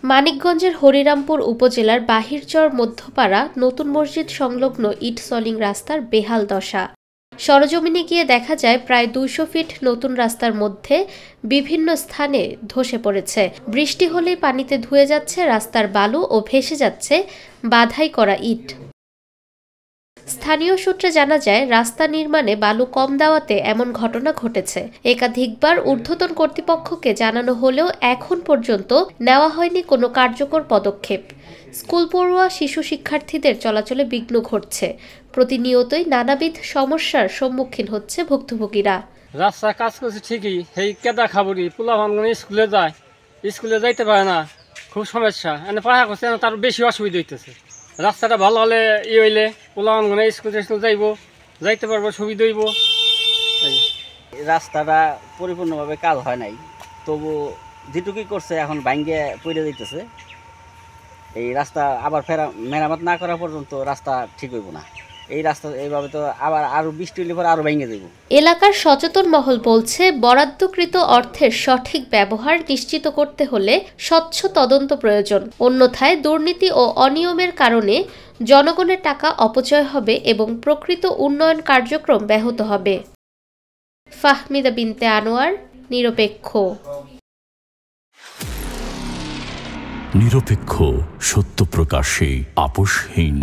মানিকগঞ্জের হরিরামপুর উপজেলার বাহিরচর মধ্যপাড়া নতুন মসজিদ সংলগ্ন ইট সলিং রাস্তার বেহাল দশা। সরেজমিনে গিয়ে দেখা যায় প্রায় ২০০ ফিট নতুন রাস্তার মধ্যে বিভিন্ন স্থানে ধসে পড়েছে। বৃষ্টি হলেই পানিতে ধুয়ে যাচ্ছে রাস্তার বালু ও ভেসে যাচ্ছে বাধাই করা ইট। স্থানীয় সূত্রে জানা যায়, রাস্তা নির্মাণে বালু কম দেওয়াতে এমন ঘটনা ঘটেছে। একাধিকবার ঊর্ধ্বতন কর্তৃপক্ষকে জানানো হলেও এখন পর্যন্ত নেওয়া হয়নি কোনো কার্যকর পদক্ষেপ। স্কুল পড়ুয়া শিশু শিক্ষার্থীদের চলাচলে বিঘ্ন ঘটছে। প্রতিনিয়তই নানাবিধ সমস্যার সম্মুখীন হচ্ছে ভুক্তভোগীরা। রাস্তা কাজ করছে ঠিকই, সেই কেদা খাবরি পোলাপানগুলো স্কুলে যাইতে পারে না, খুব সমস্যা। এনে পড়া করছে তার বেশি অসুবিধা হইতেছে। রাস্তাটা ভালো হলে হইলে পোলাপানগুলো স্কুল যাইতে পারবো, সুবিধা হইব। রাস্তাটা পরিপূর্ণভাবে কাজ হয় নাই, তবু যেটুকুই করছে এখন ভাঙ্গে পড়ে যাইতেছে। এই রাস্তা আবার মেরামত না করা পর্যন্ত রাস্তা ঠিক হইব না। এই রাস্তা এইভাবে তো আবার আরো বৃষ্টি হলে পরে আরো ভেঙে যাইব। এলাকার সচেতন মহল বলছে, বরাদ্দকৃত অর্থের সঠিক ব্যবহার নিশ্চিত করতে হলে স্বচ্ছ তদন্ত প্রয়োজন। অন্যথায় দুর্নীতি ও অনিয়মের কারণে জনগণের টাকা অপচয় হবে এবং প্রকৃত উন্নয়ন কার্যক্রম ব্যাহত হবে। ফাহমিদা বিনতে আনোয়ার, নিরপেক্ষ। নিরপেক্ষ, সত্য প্রকাশে আপোষহীন।